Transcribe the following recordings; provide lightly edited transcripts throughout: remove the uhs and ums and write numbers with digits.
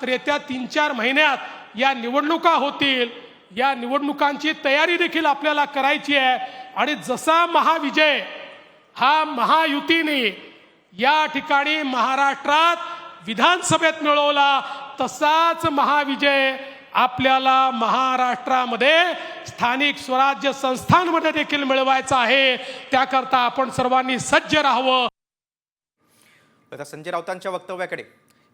तर येत्या 3-4 महिन्यात या निवडणुका होतील। या निवडणुकांची तयारी देखील आपल्याला करायची आहे आणि जसा महाविजय हा महायुतीने या ठिकाणी महाराष्ट्रात विधानसभेत मिळवला तसाच महाविजय आपल्याला महाराष्ट्रामध्ये स्थानिक स्वराज्य संस्थांमध्ये देखील मिळवायचा आहे। त्याकरता आपण सर्वांनी सज्ज राहावं। आता संजय राऊतांच्या वक्तव्याकडे,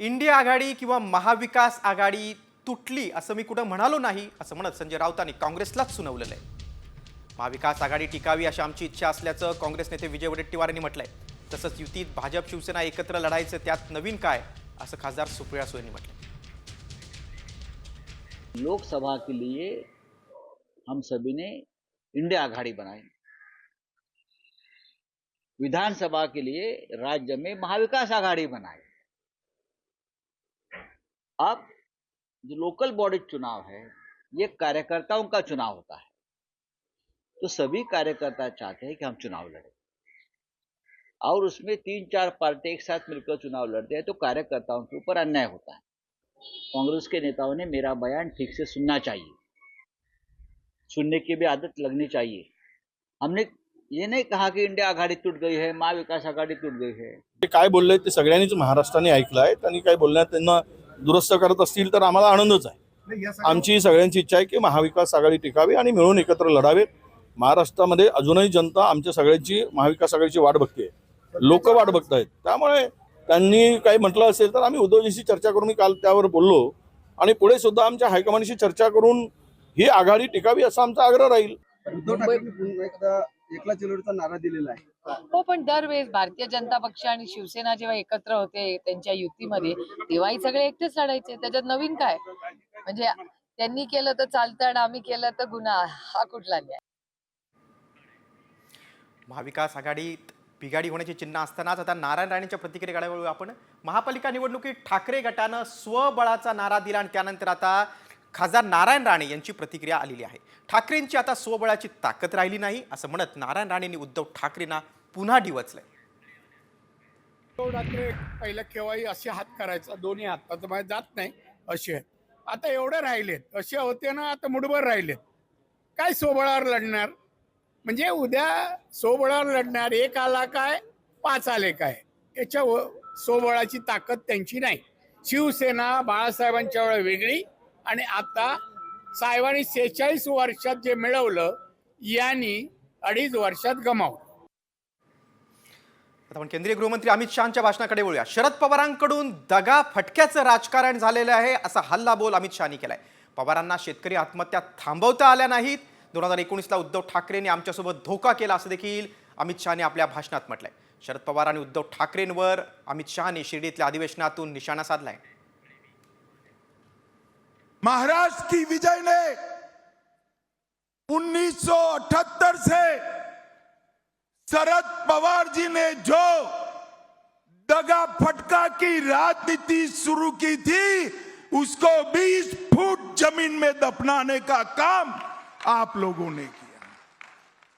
इंडिया आघाडी किंवा महाविकास आघाडी तुटली असं मी कुठं म्हणालो नाही असं म्हणत संजय राऊतांनी काँग्रेसलाच सुनावलेलं आहे। महाविकास आघाडी टिकावी अशी आमची इच्छा असल्याचं काँग्रेस नेते विजय वडेट्टीवार यांनी म्हटलंय। तसंच युतीत भाजप शिवसेना एकत्र लढायचं त्यात नवीन काय असं खासदार सुप्रिया सुळे यांनी म्हटलंय। लोकसभा के लिए हम सभी ने इंडिया आघाड़ी बनाई, विधानसभा के लिए राज्य में महाविकास आघाड़ी बनाई। अब जो लोकल बॉडी चुनाव है ये कार्यकर्ताओं का चुनाव होता है, तो सभी कार्यकर्ता चाहते हैं कि हम चुनाव लड़ें और उसमें 3-4 पार्टी एक साथ मिलकर चुनाव लड़ते हैं तो कार्यकर्ताओं के ऊपर अन्याय होता है। कांग्रेस के नेताओं ने मेरा बयान ठीक से सुनना चाहिए, सुनने की भी आदत लगनी चाहिए। हमने ये नहीं कहा कि इंडिया आघाडी टूट गई है, महाविकास आघाडी टूट गई है। ते काय बोलले ते सगळ्यांनीच महाराष्ट्राने ऐकलं आहे। त्यांनी काय बोलण्यात त्यांना दुरुस्त करत असतील तर आम्हाला आनंदच आहे। आमची सगळ्यांची इच्छा आहे की महाविकास आघाडी टिकावी आणि मिळून एकत्र लढावे। महाराष्ट्रामध्ये अजूनही जनता आमच्या सगळ्यांची महाविकास आघाडीची वाट बघते, लोक वाट बघतायत। त्यामुळे त्यांनी काही म्हटलं असेल तर आम्ही उद्धवजींशी चर्चा करून, मी काल त्यावर बोललो आणि पुढे सुद्धा आमच्या हायकमांडशी चर्चा करून ही आघाडी टिकावी असा आमचा आग्रह राहील। उद्धव ठाकरेंनी पुन्हा एकदा एकला चळवळीचा नारा दिलेला आहे। हो, पण दरवेळेस भारतीय जनता पक्ष आणि शिवसेना जेव्हा एकत्र होते त्यांच्या युतीमध्ये तेव्हाही सगळे एकटेच लढायचे। त्याच्यात नवीन काय? म्हणजे त्यांनी केलं तर चालतं आणि आम्ही केलं तर गुन्हा, हा कुठला न्याय? महाविकास आघाडीत बिघाडी होण्याची चिन्ह असतानाच आता नारायण राणेंच्या प्रतिक्रियेकडे वळू आपण। महापालिका निवडणुकीत ठाकरे गटानं स्वबळाचा नारा दिला आणि त्यानंतर आता खासदार नारायण राणे यांची प्रतिक्रिया आलेली आहे। ठाकरेंची आता स्वबळाची ताकद राहिली नाही असं म्हणत नारायण राणेंनी उद्धव ठाकरेंना पुन्हा डिवचलंय। उद्धव ठाकरे पहिलं केव्हाही असे हात करायचा, दोन्ही हाताचं माझ्या जात नाही असे, आता एवढे राहिलेत, असे होते ना आता मुठभर राहिलेत। काय स्वबळावर लढणार? म्हणजे उद्या स्वबळावर लढणार, 1 आला काय 5 आले काय, याच्या स्वबळाची ताकद त्यांची नाही। शिवसेना बाळासाहेबांच्या वेळी वेगळी आणि आता साहेबांनी 46 वर्षात जे मिळवलं यांनी 2.5 वर्षात गमावलं। आता आपण केंद्रीय गृहमंत्री अमित शहांच्या भाषणाकडे वळूया। शरद पवारांकडून दगा फटक्याचं राजकारण झालेलं आहे असा हल्लाबोल अमित शहांनी केलाय। पवारांना शेतकरी आत्महत्या थांबवता आल्या नाहीत। 2019ला उद्धव ठाकरेंनी आमच्यासोबत धोका केला असं देखील अमित शहांनी आपल्या भाषणात म्हटलंय। शरद पवार आणि उद्धव ठाकरेंवर अमित शहांनी शिर्डीतल्या अधिवेशनातून निशाणा साधलाय। महाराष्ट्र की विजय ने 1978 से शरद पवार जी ने जो दगा फटका की राजनीति शुरू की थी उसको 20 फुट जमीन में दफनाने का काम आप लोगों ने किया।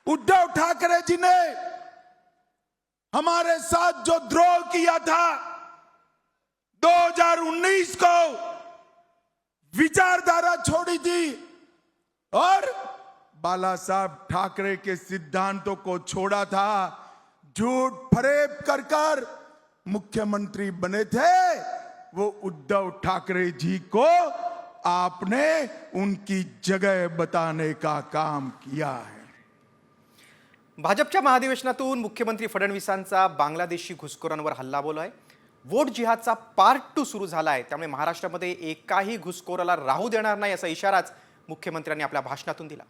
उद्धव ठाकरे जी ने हमारे साथ जो द्रोह किया था 2019 को विचारधारा छोड़ी थी और बाला साहब ठाकरे के सिद्धांतों को छोड़ा था, झूठ फरेब कर कर मुख्यमंत्री बने थे, वो उद्धव ठाकरे जी को आपने उनकी जगह बताने का काम किया है। भाजपच्या महाधिवेशनातून मुख्यमंत्री फडणवीसांचा बांगलादेशी घुसखोरांवर हल्लाबोल आहे। वोट जिहादचा पार्ट 2 सुरू झाला आहे, त्यामुळे महाराष्ट्रामध्ये एकाही घुसखोराला राहू देणार नाही असा इशाराच मुख्यमंत्र्यांनी आपल्या भाषणातून दिला।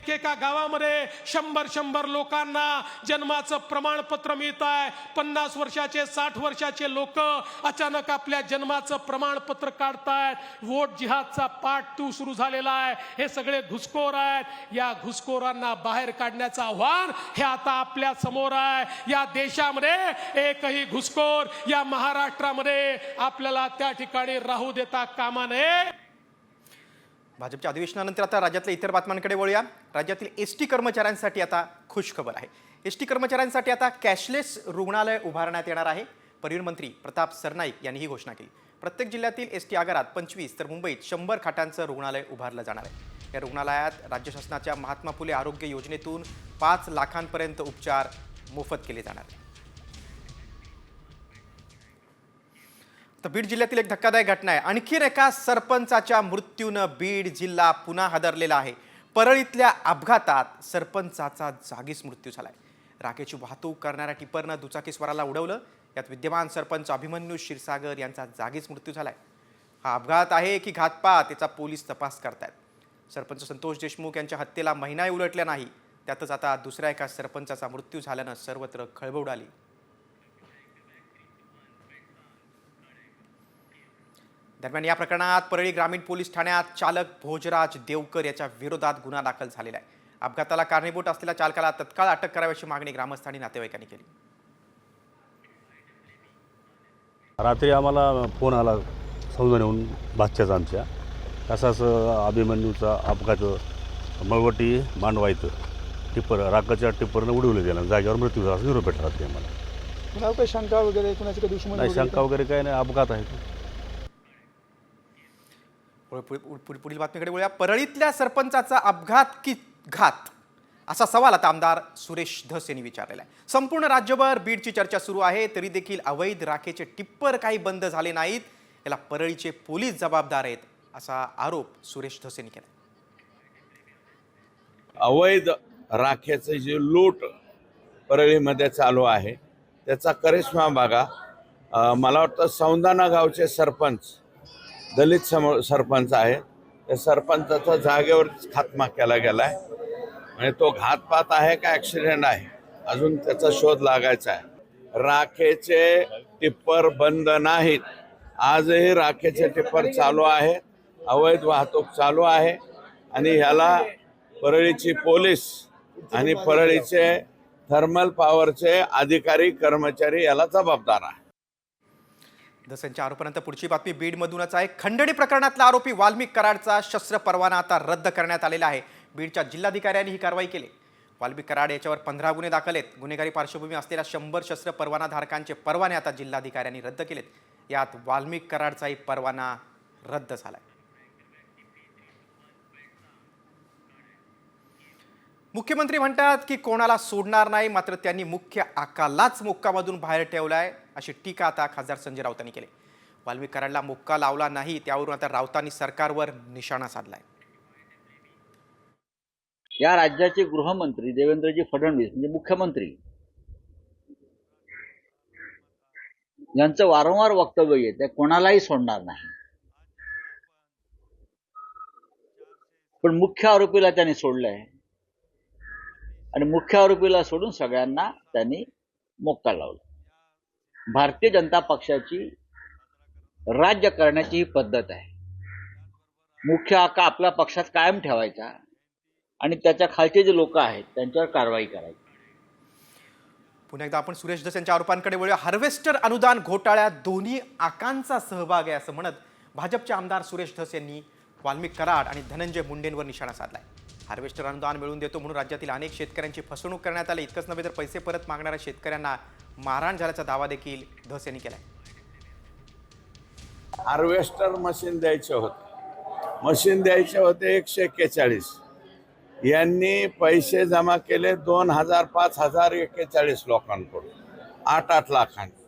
एका गावामध्ये 100 लोकांना जन्माचं प्रमाणपत्र मिळत आहे। 50 वर्षाचे 60 वर्षाचे लोक अचानक आपल्या जन्माचं प्रमाणपत्र काढतायत। वोट जिहादचा पार्ट 2 सुरू झालेला आहे। हे सगळे घुसखोर आहेत। या घुसखोरांना बाहेर काढण्याचं आव्हान हे आता आपल्या समोर आहे। या देशामध्ये एकही घुसखोर या महाराष्ट्रामध्ये आपल्याला त्या ठिकाणी राहू देता कामा नये। भाजपच्या अधिवेशनानंतर आता राज्यातल्या इतर बातम्यांकडे वळूया। राज्यातील एसटी कर्मचाऱ्यांसाठी आता खुश खबर आहे। एस टी कर्मचाऱ्यांसाठी आता कॅशलेस रुग्णालय उभारण्यात येणार आहे. परिवहन मंत्री प्रताप सरनाईक यांनी ही घोषणा केली. प्रत्येक जिल्ह्यातील एस टी आगारात 25 तर मुंबईत 100 खाटांचं रुग्णालय उभारलं जाणार आहे. या रुग्णालयात राज्य शासनाच्या महात्मा फुले आरोग्य योजनेतून 5 लाखांपर्यंत उपचार मोफत केले जाणार आहेत. तर बीड जिल्ह्यातील एक धक्कादायक घटना आहे. आणखीन एका सरपंचाच्या मृत्यूनं बीड जिल्हा पुन्हा हादरलेला आहे. परळीतल्या अपघातात सरपंचाचा जागीच मृत्यू झालाय. राखेची वाहतूक करणाऱ्या टिपरनं दुचाकीस्वाराला उडवलं. यात विद्यमान सरपंच अभिमन्यू क्षीरसागर यांचा जागीच मृत्यू झालाय. हा अपघात आहे की घातपात याचा पोलीस तपास करतायत. सरपंच संतोष देशमुख यांच्या हत्येला महिनाही उलटला नाही, त्यातच आता दुसऱ्या एका सरपंचाचा मृत्यू झाल्यानं सर्वत्र खळबळ उडाली. दरम्यान या प्रकरणात परळी ग्रामीण पोलीस ठाण्यात चालक भोजराज देवकर याच्या विरोधात गुन्हा दाखल झालेला आहे. अपघाताला कारणीभूत असलेल्या चालकाला तत्काळ अटक कराव्याची मागणी ग्रामस्थांनी नातेवाईकांनी केली. रात्री आम्हाला फोन आला समजून भाच्याचा आमच्या तसाच अभिमन्यूचा अपघात मळवटी मांडवायचं टिप्पर राकाच्या टिप्परनं उडवलं गेलं, जागेवर मृत्यू झाला असं निरोप भेटला रात्री आम्हाला. कुणावर काही शंका वगैरे कुणाची काही दुश्मनी नाही, वगैरे शंका वगैरे काय नाही, अपघात आहे. पुढील बातमीकडे वळूया. परळीतल्या सरपंचाचा अपघात की घात असा सवाल आता आमदार सुरेश धस यांनी विचारलेला आहे. संपूर्ण राज्यभर बीडची चर्चा सुरू आहे, तरी देखील अवैध राखेचे टिप्पर काही बंद झाले नाहीत. याला परळीचे पोलीस जबाबदार आहेत असा आरोप सुरेश धस यांनी केला. अवैध राखेचे जे लूट परळीमध्ये चालू आहे त्याचा करिश्मा बघा. मला वाटतं सौंदाणा गावचे सरपंच दलित सरपंच आहे, त्या सरपंचाचा जागेवर खात्मा केला गेला आहे. म्हणजे तो घातपात आहे का ॲक्सिडेंट आहे अजून त्याचा शोध लागायचा आहे. राखेचे टिप्पर बंद नाहीत, आजही राखेचे टिप्पर चालू आहे, अवैध वाहतूक चालू आहे आणि ह्याला परळीची पोलीस आणि परळीचे थर्मल पॉवरचे अधिकारी कर्मचारी याला जबाबदार आहे. धसांच्या आरोपानंतर पुढची बातमी बीडमधूनच आहे. खंडणी प्रकरणातला आरोपी वाल्मिक कराडचा शस्त्र परवाना आता रद्द करण्यात आलेला आहे. बीडच्या जिल्हाधिकाऱ्यांनी ही कारवाई केली. वाल्मिक कराड याच्यावर 15 गुन्हे दाखल आहेत. गुन्हेगारी पार्श्वभूमी असलेल्या 100 शस्त्र परवाना धारकांचे परवाने आता जिल्हाधिकाऱ्यांनी रद्द केलेत. यात वाल्मिक कराडचाही परवाना रद्द झालाय. मुख्यमंत्री म्हणतात की कोणाला सोडणार नाही, मात्र त्यांनी मुख्य आकालाच मोक्कामधून बाहेर ठेवलाय अशी टीका आता खासदार संजय राऊतांनी केली. वाल्मिक कराडला मोक्का लावला नाही त्यावरून आता राऊतांनी सरकारवर निशाणा साधलाय. या राज्याचे गृहमंत्री देवेंद्रजी फडणवीस म्हणजे मुख्यमंत्री यांचं वारंवार वक्तव्य येते कोणालाही सोडणार नाही, पण मुख्य आरोपीला त्यांनी सोडलंय आणि मुख्य आरोपीला सोडून सगळ्यांना त्यांनी मोक्का लावला. भारतीय जनता पक्षाची राज्य करण्याची ही पद्धत आहे. मुख्य आका आपल्या पक्षात कायम ठेवायचा आणि त्याच्या खालचे जे लोक आहेत त्यांच्यावर कारवाई करायची. पुन्हा एकदा आपण सुरेश धस यांच्या आरोपांकडे वळूया. हार्वेस्टर अनुदान घोटाळ्यात दोन्ही आकांचा सहभाग आहे असं म्हणत भाजपचे आमदार सुरेश धस यांनी वाल्मिक कराड आणि धनंजय मुंडेंवर निशाणा साधलाय. हार्वेस्टर अनुदान मिळवून देतो म्हणून राज्यातील अनेक शेतकऱ्यांची फसवणूक करण्यात आली. इतकंच नव्हे तर पैसे परत मागणाऱ्या शेतकऱ्यांना मारहाण झाल्याचा दावा देखील धस यांनी केलाय. हार्वेस्टर मशीन द्यायचे होते 141. यांनी पैसे जमा केले 2,000 5,000 41 लोकांकडून 8-8 लाखांनी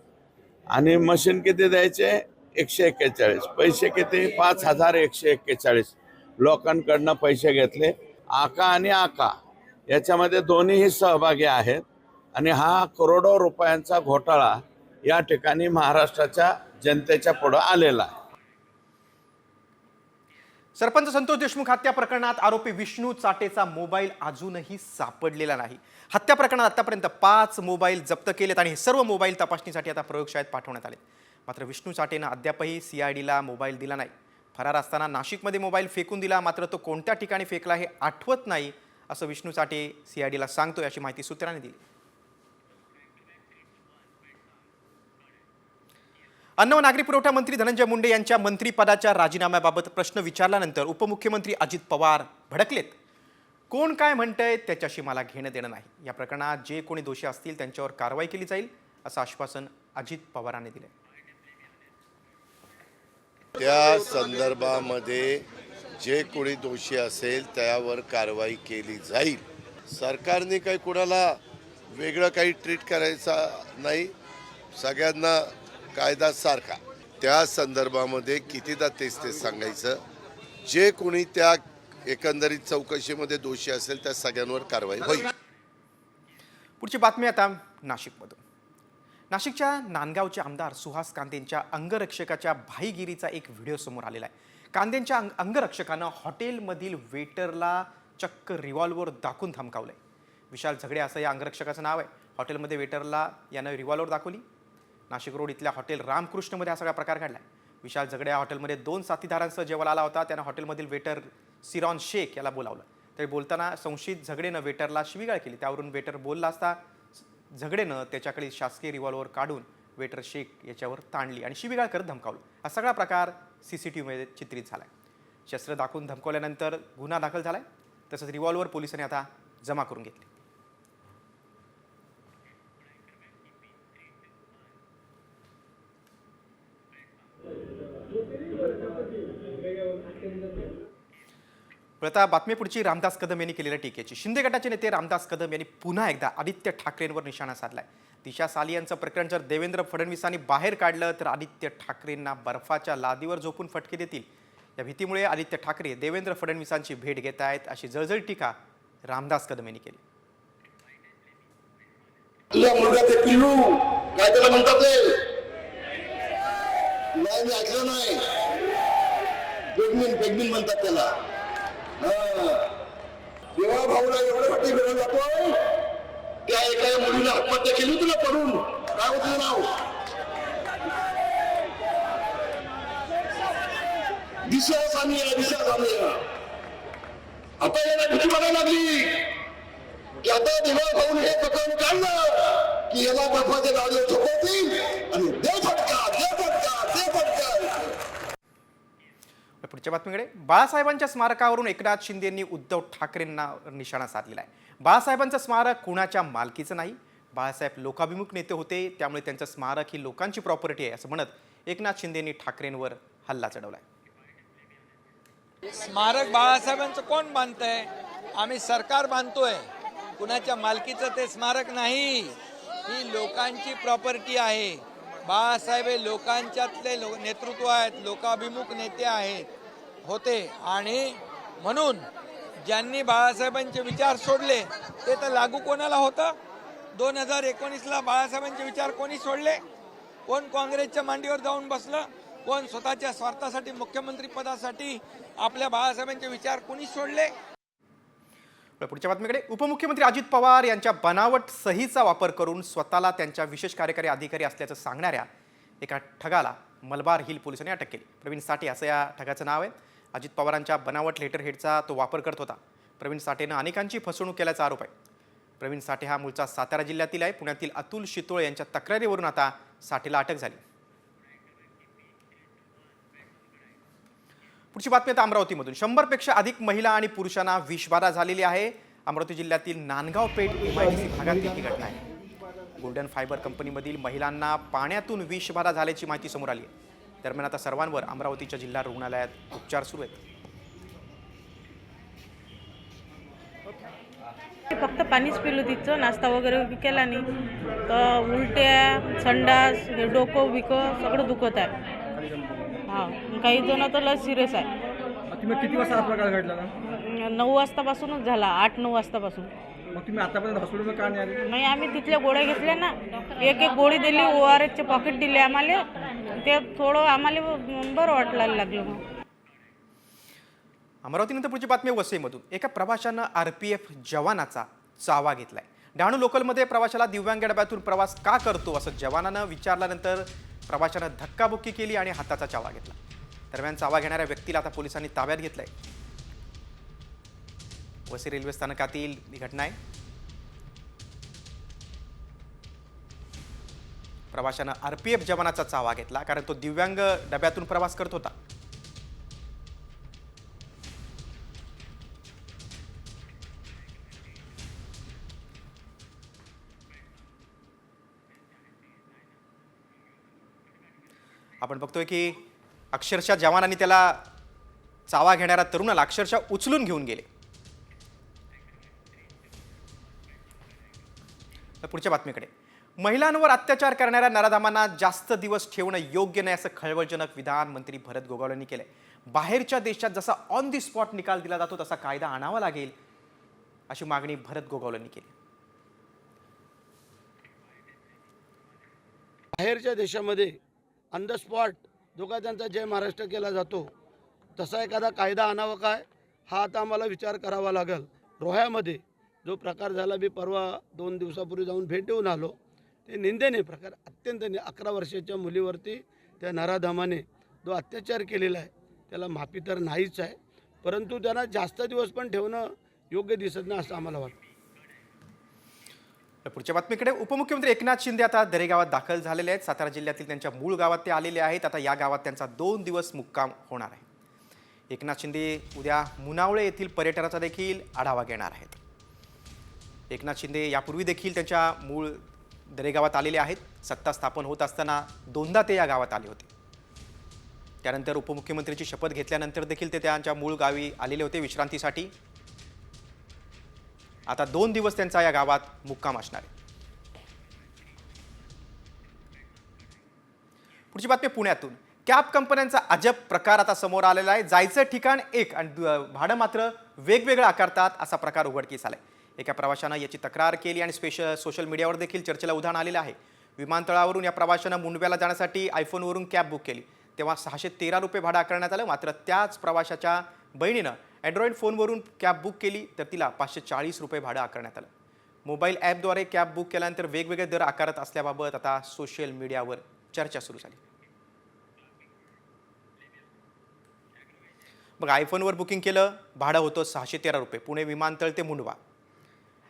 आणि मशीन किती द्यायचे 141. पैसे किती 5,141 लोकांकडनं पैसे घेतले. आका आणि आका याच्यामध्ये दोन्हीही सहभागी आहेत आणि हा करोडो रुपयांचा घोटाळा या ठिकाणी महाराष्ट्राच्या जनतेच्या पुढे आलेला आहे. सरपंच संतोष देशमुख हत्या प्रकरणात आरोपी विष्णू चाटेचा मोबाईल अजूनही सापडलेला नाही. हत्या प्रकरणात आतापर्यंत 5 मोबाईल जप्त केलेत आणि हे सर्व मोबाईल तपासणीसाठी आता प्रयोगशाळेत पाठवण्यात आले. मात्र विष्णू चाटेनं अद्यापही CIDला मोबाईल दिला नाही. फरार असताना नाशिकमध्ये मोबाईल फेकून दिला, मात्र तो कोणत्या ठिकाणी फेकला हे आठवत नाही असं विष्णू चाटे CIDला सांगतोय अशी माहिती सूत्रांनी दिली. अन्न व नागरी पुरवठा मंत्री धनंजय मुंडे यांच्या मंत्रिपदाच्या राजीनाम्याबाबत प्रश्न विचारल्यानंतर उपमुख्यमंत्री अजित पवार भडकलेत. कोण काय म्हणतंय त्याच्याशी मला घेणं देणं नाही. या प्रकरणात जे कोणी दोषी असतील त्यांच्यावर कारवाई केली जाईल असं आश्वासन अजित पवारांनी दिलंय. त्या संदर्भामध्ये जे कोणी दोषी असेल त्यावर कारवाई केली जाईल. सरकारने काही कोणाला वेगळं काही ट्रीट करायचा नाही, सगळ्यांना कायदा सारखा. त्या संदर्भामध्ये कितीदा तेच सांगायचं, जे कोणी त्या एकंदरीत चौकशीमध्ये दोषी असेल त्या सगळ्यांवर कारवाई होईल. पुढची बातमी आता नाशिकमधून. नाशिकच्या नांदगावचे आमदार सुहास कांदेंच्या अंगरक्षकाच्या भाईगिरीचा एक व्हिडिओ समोर आलेला आहे. कांदेंच्या अंगरक्षकानं हॉटेलमधील वेटरला चक्क रिव्हॉल्वर दाखवून धमकावलंय. विशाल झगडे असं या अंगरक्षकाचं नाव आहे. हॉटेलमध्ये वेटरला यानं रिव्हॉल्वर दाखवली. नाशिक रोड इथल्या हॉटेल रामकृष्णमध्ये हा सगळा प्रकार घडला. विशाल झगडे या हॉटेलमध्ये 2 साथीदारांसह जेवायला आला होता. त्यानं हॉटेलमधील वेटर सिरॉन शेख याला बोलावलं. तरी बोलताना संशयित झगडेनं वेटरला शिवीगाळ केली. त्यावरून वेटर बोलला असता झगडेनं त्याच्याकडे शासकीय रिव्हॉल्वर काढून वेटर शेख याच्यावर ताणली आणि शिवीगाळ करत धमकावलं. हा सगळा प्रकार CCTVमध्ये चित्रित झालाय. शस्त्र दाखवून धमकावल्यानंतर गुन्हा दाखल झालाय. तसंच रिव्हॉल्वर पोलिसांनी आता जमा करून घेतले. आता बातमी पुढची रामदास कदम यांनी केलेल्या टीकेची. शिंदे गटाचे नेते रामदास कदम यांनी पुन्हा एकदा आदित्य ठाकरेंवर निशाणा साधलाय. दिशा सालियांचं प्रकरण जर देवेंद्र फडणवीसांनी बाहेर काढलं तर आदित्य ठाकरेंना बर्फाच्या लादीवर झोपून फटके देतील. या भीतीमुळे आदित्य ठाकरे देवेंद्र फडणवीसांची भेट घेत आहेत अशी जळजळ टीका रामदास कदम यांनी केली. तुझ्या मुलगाचे पिल्लू काय त्याला म्हणतात ते नाही, मी ऐकलं नाही. बेगमिन म्हणतात त्याला. जेव्हा भाऊला एवढं फटके मिळून जातो, त्या एका मुलीला आत्महत्या केली तुला पडून. काय होतं नाव? दिशा सानिया. आता याला भीती वाटायला लागली की आता देवा भाऊन हे प्रकरण काढलं की याला बर्फाच्या गाडीवर झोपवतील आणि दे फटका. पुढच्या बातमीकडे. बाळासाहेबांच्या स्मारकावरून एकनाथ शिंदे यांनी उद्धव ठाकरेंना निशाणा साधलेला आहे. बाळासाहेबांचं स्मारक कुणाच्या मालकीचं नाही. बाळासाहेब लोकाभिमुख नेते होते, त्यामुळे त्यांचं स्मारक ही लोकांची प्रॉपर्टी आहे असं म्हणत एकनाथ शिंदे यांनी ठाकरेंवर हल्ला चढवलाय. स्मारक बाळासाहेबांचं कोण बांधतंय? आम्ही सरकार बांधतोय. कुणाच्या मालकीचं ते स्मारक नाही. ही लोकांची प्रॉपर्टी आहे. बाळासाहेब हे लोकांच्यातले नेतृत्व आहेत, लोकाभिमुख नेते आहेत होते आणि म्हणून ज्यांनी बाळासाहेबांचे विचार सोडले ते तर लागू कोणाला होतं? 2019ला बाळासाहेबांचे विचार कोणी सोडले? कोण काँग्रेसच्या मांडीवर जाऊन बसलं? कोण स्वतःच्या स्वार्थासाठी मुख्यमंत्री पदासाठी आपल्या बाळासाहेबांचे विचार कोणी सोडले? पुढच्या बातमीकडे. उपमुख्यमंत्री अजित पवार यांच्या बनावट सहीचा वापर करून स्वतःला त्यांच्या विशेष कार्यकारी अधिकारी असल्याचं सांगणाऱ्या एका ठगाला मलबार हिल पोलिसांनी अटक केली. प्रवीण साठे असं या ठगाचं नाव आहे. अजित पवारांच्या बनावट लेटरहेडचा तो वापर करत होता. प्रवीण साठेनं अनेकांची फसवणूक केल्याचा आरोप आहे. प्रवीण साठे हा मूळचा सातारा जिल्ह्यातील आहे. पुण्यातील अतुल शितोळे यांच्या तक्रारीवरून आता साठेला अटक झाली. पुढची बातमी आता अमरावतीमधून. 100पेक्षा अधिक महिला आणि पुरुषांना विषबाधा झालेली आहे. अमरावती जिल्ह्यातील नांदगाव पेठ MIDC भागातील ही घटना आहे. गोल्डन फायबर कंपनीमधील महिलांना पाण्यातून विषबाधा झाल्याची माहिती समोर आली आहे. दरम्यान आता सर्वांवर अमरावतीच्या जिल्हा रुग्णालयात उपचार सुरू आहेत. फक्त पाणीच पिलो, तिचं नाश्ता वगैरे केला नाही तर उलट्या, संडास, डोकं बिकं सगळं दुखत आहे. हां, काही जण तर लस सिरियस आहे. तुम्ही किती वाजता हा प्रकार घडला? 9 वाजतापासूनच झाला, 8-9 वाजतापासून. मग तुम्ही आतापर्यंत हॉस्पिटलमध्ये का नाही आले? नाही, आम्ही तिथल्या गोळ्या घेतल्या ना. एक गोळी दिली, ORSचे पॉकेट दिले आम्हाला. ते थोडं आम्हाला बरं वाटायला लागलं. मग अमरावतीनंतर पुढची बातमी वसईमधून. एका प्रवाशानं RPF जवानाचा चावा घेतलाय. डहाणू लोकलमध्ये प्रवाशाला दिव्यांग डब्यातून प्रवास का करतो असं जवानानं विचारल्यानंतर प्रवाशानं धक्काबुक्की केली आणि हाताचा चावा घेतला. दरम्यान चावा घेणाऱ्या व्यक्तीला आता पोलिसांनी ताब्यात घेतलंय. वसई रेल्वे स्थानकातील ही घटना आहे. प्रवाशानं RPF जवानाचा चावा घेतला कारण तो दिव्यांग डब्यातून प्रवास करत होता. आपण बघतोय की अक्षरशः जवानांनी त्याला चावा घेणाऱ्या तरुणाला अक्षरशः उचलून घेऊन गेले. पुढच्या बातमीकडे, महिलांवर अत्याचार करणाऱ्या नराधामांना जास्त दिवस ठेवणं योग्य नाही असं खळबळजनक विधान मंत्री भरत गोगावले यांनी केलंय. बाहेरच्या देशात जसा ऑन दी स्पॉट निकाल दिला जातो तसा कायदा आणावा लागेल अशी मागणी भरत गोगावले यांनी केली. बाहेरच्या देशामध्ये ऑन द स्पॉट जो काय त्यांचा जय महाराष्ट्र केला जातो तसा एखादा कायदा आणावा काय हा आता आम्हाला विचार करावा लागेल. रोह्यामध्ये जो प्रकार झाला, मी परवा 2 दिवसापूर्वी जाऊन भेट देऊन आलो, ते निंदनीय प्रकार, अत्यंत 11 वर्षाच्या मुलीवरती त्या नराधमाने जो अत्याचार केलेला आहे त्याला माफी तर नाहीच आहे, परंतु त्यांना जास्त दिवस पण ठेवणं योग्य दिसत नाही असं आम्हाला वाटतं. पुढच्या बातमीकडे, उपमुख्यमंत्री एकनाथ शिंदे आता दरेगावात दाखल झालेले आहेत. सातारा जिल्ह्यातील त्यांच्या मूळ गावात ते आलेले आहेत. आता या गावात त्यांचा 2 दिवस मुक्काम होणार आहे. एकनाथ शिंदे उद्या मुनावळे येथील पर्यटनाचा देखील आढावा घेणार आहेत. एकनाथ शिंदे यापूर्वी देखील त्यांच्या मूळ दरेगावात आलेले आहेत. सत्ता स्थापन होत असताना 2दा ते या गावात आले होते. त्यानंतर उपमुख्यमंत्र्यांची शपथ घेतल्यानंतर देखील ते त्यांच्या मूळ गावी आलेले होते विश्रांतीसाठी. आता 2 दिवस त्यांचा या गावात मुक्काम असणार आहे. पुढची बातमी पुण्यातून, कॅब कंपन्यांचा अजब प्रकार आता समोर आलेला आहे. जायचं ठिकाण एक आणि भाडं मात्र वेगवेगळं आकारतात असा प्रकार उघडकीस आलाय. एका प्रवाशानं याची तक्रार केली आणि सोशल मीडियावर देखील चर्चेला उधाण आलेलं आहे. विमानतळावरून या प्रवाशानं मुंडव्याला जाण्यासाठी आयफोनवरून कॅब बुक केली, तेव्हा 613 रुपये भाडं आकारण्यात आलं. मात्र त्याच प्रवाशाच्या बहिणीनं अँड्रॉइड फोनवरून कॅब बुक केली तर तिला 540 रुपये भाडं आकारण्यात आलं. मोबाईल ॲपद्वारे कॅब बुक केल्यानंतर वेगवेगळे दर आकारत असल्याबाबत आता सोशल मीडियावर चर्चा सुरू झाली. मग आयफोनवर बुकिंग केलं, भाडं होतं 613 रुपये, पुणे विमानतळ ते मुंडवा.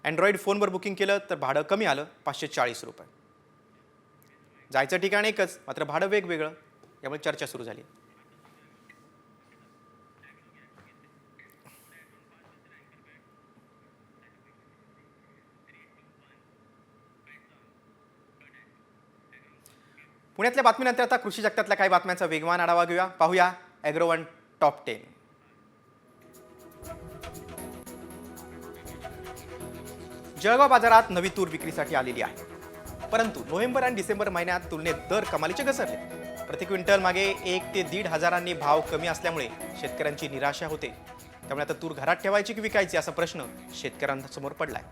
अँड्रॉइड फोनवर बुकिंग केलं तर भाडं कमी आलं, 540 रुपये. जायचं ठिकाण एकच, मात्र भाडं वेगवेगळं, यामुळे चर्चा सुरू झाली. पुण्यातल्या बातमीनंतर आता कृषी जगतातल्या काही बातम्यांचा वेगवान आढावा घेऊया. पाहूया ॲग्रोवन टॉप 10. जळगाव बाजारात नवी तूर विक्रीसाठी आलेली आहे, परंतु नोव्हेंबर आणि डिसेंबर महिन्यात तुलनेत दर कमालीचे घसरले. प्रति क्विंटल मागे 1 ते 1.5 हजारांनी भाव कमी असल्यामुळे शेतकऱ्यांची निराशा होते. त्यामुळे आता तूर घरात ठेवायची की विकायची असा प्रश्न शेतकऱ्यांसमोर पडलाय.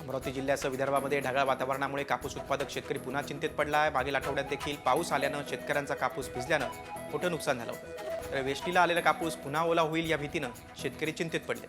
अमरावती जिल्ह्यासह विदर्भामध्ये ढगाळ वातावरणामुळे कापूस उत्पादक शेतकरी पुन्हा चिंतेत पडला आहे. मागील आठवड्यात देखील पाऊस आल्यानं शेतकऱ्यांचा कापूस भिजल्यानं मोठं नुकसान झालं होतं. तर वेष्टीला आलेला कापूस पुन्हा ओला होईल या भीतीनं शेतकरी चिंतेत पडले.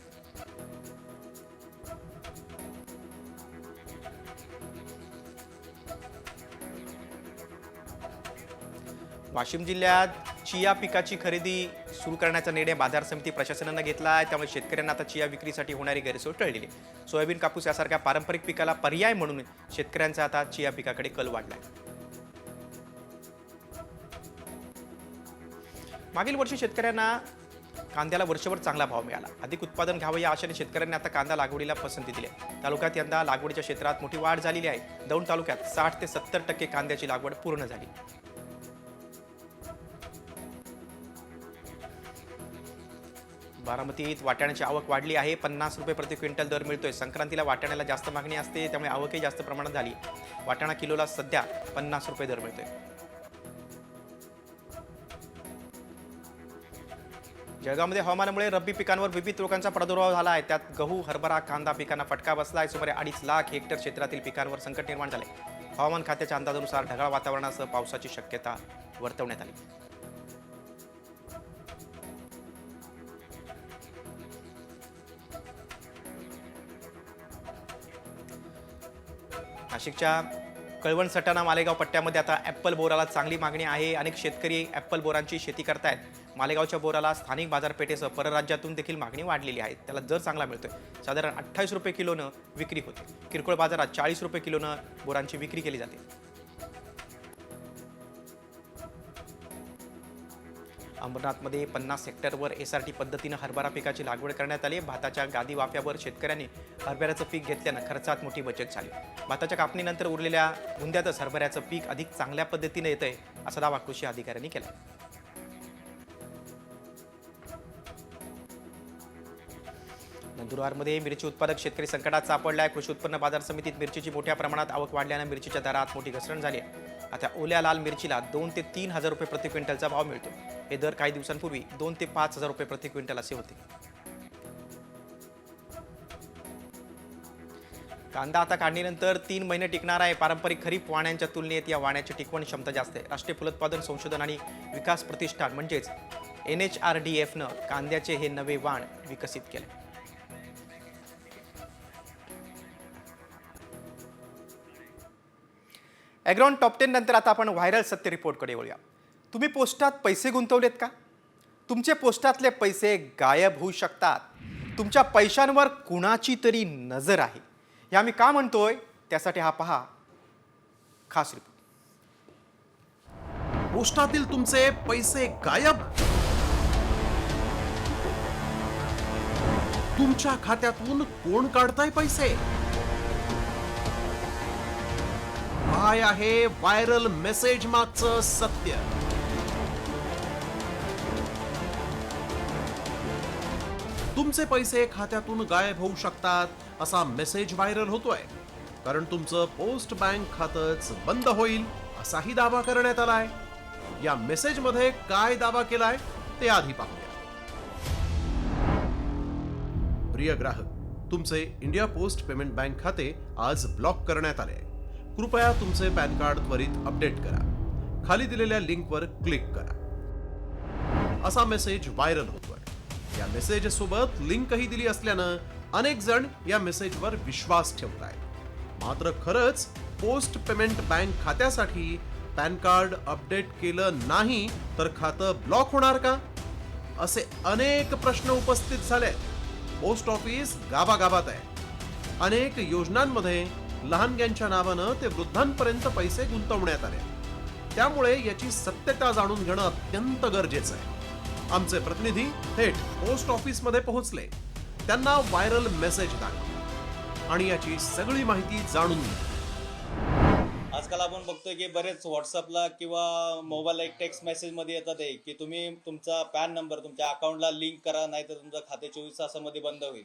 वाशिम जिल्ह्यात चिया पिकाची खरेदी सुरू करण्याचा निर्णय बाजार समिती प्रशासनानं घेतला आहे. त्यामुळे शेतकऱ्यांना आता चिया विक्रीसाठी होणारी गैरसोय टळलेली. सोयाबीन, कापूस यासारख्या पारंपरिक पिकाला पर्याय म्हणून शेतकऱ्यांचा आता चिया पिकाकडे कल वाढलाय. मागील वर्षी शेतकऱ्यांना कांद्याला वर्षभर चांगला भाव मिळाला. अधिक उत्पादन घ्यावं या आशेने शेतकऱ्यांनी आता कांदा लागवडीला पसंती दिली. तालुक्यात यंदा लागवडीच्या क्षेत्रात मोठी वाढ झालेली आहे. दौंड तालुक्यात 60 ते 70% कांद्याची लागवड पूर्ण झाली. बारामतीत वाटाण्याची आवक वाढली आहे. 50 रुपये प्रति क्विंटल दर मिळतोय. संक्रांतीला वाटाण्याला जास्त मागणी असते, त्यामुळे आवकही जास्त प्रमाणात झाली. वाटाणा किलोला सध्या 50 रुपये दर मिळतोय. जळगावमध्ये हवामानामुळे रब्बी पिकांवर विविध रोगांचा प्रादुर्भाव झाला आहे. त्यात गहू, हरभरा, कांदा पिकांना फटका बसलाय. सुमारे 2.5 लाख हेक्टर क्षेत्रातील पिकांवर संकट निर्माण झाले. हवामान खात्याच्या अंदाजानुसार ढगाळ वातावरणासह पावसाची शक्यता वर्तवण्यात आली. नाशिकच्या कळवण, सटाणा, मालेगाव पट्ट्यामध्ये आता ॲपल बोराला चांगली मागणी आहे. अनेक शेतकरी ॲपल बोरांची शेती करतायत. मालेगावच्या बोराला स्थानिक बाजारपेठेसह परराज्यातून देखील मागणी वाढलेली आहे. त्याला दर चांगला मिळतोय. साधारण 28 रुपये किलोनं विक्री होते. किरकोळ बाजारात 40 रुपये किलोनं बोरांची विक्री केली जाते. अंबरनाथमध्ये 50 हेक्टरवर SRT पद्धतीनं हरभरा पिकाची लागवड करण्यात आली. भाताच्या गादी वाफ्यावर शेतकऱ्यांनी हरभऱ्याचं पीक घेतल्यानं खर्चात मोठी बचत झाली. भाताच्या कापणीनंतर उरलेल्या गुंद्यातच हरभऱ्याचं पीक अधिक चांगल्या पद्धतीने येतंय असा दावा कृषी अधिकाऱ्यांनी केला. नंदुरबारमध्ये मिरची उत्पादक शेतकरी संकटात सापडलाय. कृषी उत्पन्न बाजार समितीत मिरचीची मोठ्या प्रमाणात आवक वाढल्यानं मिरचीच्या दरात मोठी घसरण झाली आहे. आता ओल्या लाल मिरचीला 2 ते 3 हजार रुपये प्रति क्विंटलचा भाव मिळतो. हे दर काही दिवसांपूर्वी 2 ते 5 हजार रुपये प्रति क्विंटल असे होते. कांदा आता काढणीनंतर 3 महिने टिकणार आहे. पारंपरिक खरीप वाण्याच्या तुलनेत या वाण्याची टिकवण क्षमता जास्त आहे. राष्ट्रीय फलोत्पादन संशोधन आणि विकास प्रतिष्ठान म्हणजेच NHRDFनं कांद्याचे हे नवे वाण विकसित केले. ॲग्रॉन टॉप 10 नंतर आता आपण व्हायरल सत्य रिपोर्टकडे वळूया. तुम्ही पोस्टात पैसे गुंतवलेत का? तुमचे पोस्टातले पैसे गायब होऊ शकतात. तुमच्या पैशांवर कुणाची तरी नजर आहे. हे आम्ही का म्हणतोय त्यासाठी हा पहा खास रिपोर्ट. पोस्टातील तुमचे पैसे गायब. तुमच्या खात्यातून कोण काढताय पैसे? काय आहे व्हायरल मेसेज मागचं सत्य? तुमचे पैसे खात्यातून गायब होऊ शकतात असा मेसेज व्हायरल होतोय कारण तुमचं पोस्ट बँक खातंच बंद होईल असाही दावा करण्यात आलाय. या मेसेज मध्ये काय दावा केलाय ते आधी पाहूया. प्रिय ग्राहक, तुमचे इंडिया पोस्ट पेमेंट बँक खाते आज ब्लॉक करण्यात आले. कृपया तुमचे पॅन कार्ड त्वरित अपडेट करा. खाली दिलेल्या लिंकवर क्लिक करा असा मेसेज व्हायरल होतोय. या मेसेज सोबत लिंकही दिली असल्यानं अनेक जण या मेसेजवर विश्वास ठेवतायत. मात्र खरंच पोस्ट पेमेंट बँक खात्यासाठी पॅन कार्ड अपडेट केलं नाही तर खातं ब्लॉक होणार का? असे अनेक प्रश्न उपस्थित झालेत. पोस्ट ऑफिस गावागावात आहे. अनेक योजनांमध्ये लहानग्यांच्या नावानं ते वृद्धांपर्यंत पैसे गुंतवण्यात आले. त्यामुळे याची सत्यता जाणून घेणं अत्यंत गरजेचं आहे. आमचे प्रतिनिधी थेट पोस्ट ऑफिसमध्ये पोहोचले. त्यांना व्हायरल मेसेज दाखवला आणि याची सगळी माहिती जाणून घेतली. आजकाल आपण बघतोय की बरेच व्हॉट्सअपला किंवा मोबाईलला एक टेक्स्ट मेसेजमध्ये येतात आहे की तुम्ही तुमचा पॅन नंबर तुमच्या अकाउंटला लिंक करा, नाही तर तुमचं खाते 24 तासामध्ये बंद होईल.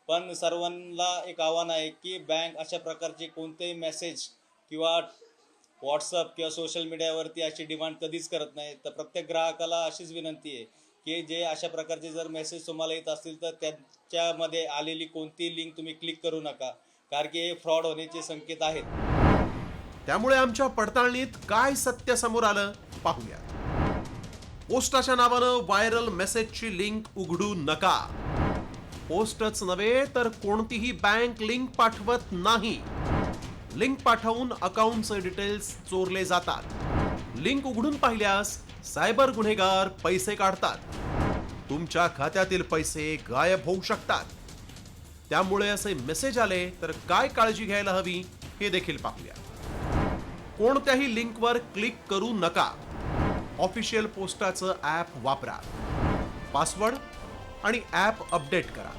पण सर्वांना एक आव्हान आहे की बँक अशा प्रकारचे कोणतेही मेसेज किंवा व्हॉट्सअप किंवा सोशल मीडियावरती अशी डिमांड कधीच करत नाही. तर प्रत्येक ग्राहकाला अशीच विनंती आहे की जे अशा प्रकारचे जर मेसेज तुम्हाला येत असतील तर त्याच्यामध्ये आलेली कोणतीही लिंक तुम्ही क्लिक करू नका, कारण की हे फ्रॉड होण्याचे संकेत आहेत. त्यामुळे आमच्या पडताळणीत काय सत्य समोर आलं पाहूया. पोस्टाच्या नावानं व्हायरल मेसेजची लिंक उघडू नका. पोस्टच नव्हे तर कोणतीही बँक लिंक पाठवत नाही. लिंक पाठवून अकाउंटचे डिटेल्स चोरले जातात. लिंक उघडून पाहिल्यास सायबर गुन्हेगार पैसे काढतात. तुमच्या खात्यातील पैसे गायब होऊ शकतात. त्यामुळे असे मेसेज आले तर काय काळजी घ्यायला हवी हे देखील पाहूया. कोणत्याही लिंकवर क्लिक करू नका. ऑफिशियल पोस्टाचं ॲप वापरा. पासवर्ड आणि ॲप अपडेट करा.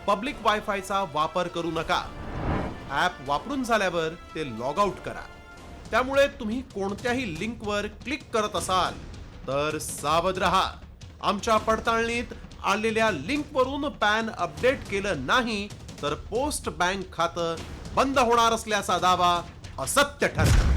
पब्लिक वायफायचा वापर करू नका. ॲप वापरून झाल्यावर ते लॉग आउट करा. त्यामुळे तुम्ही कोणत्याही लिंकवर क्लिक करत असाल तर सावध रहा. आमच्या पडताळणीत आलेल्या लिंकवरून पॅन अपडेट केलं नाही तर पोस्ट बँक खातं बंद होणार असल्याचा दावा असत्य ठरला.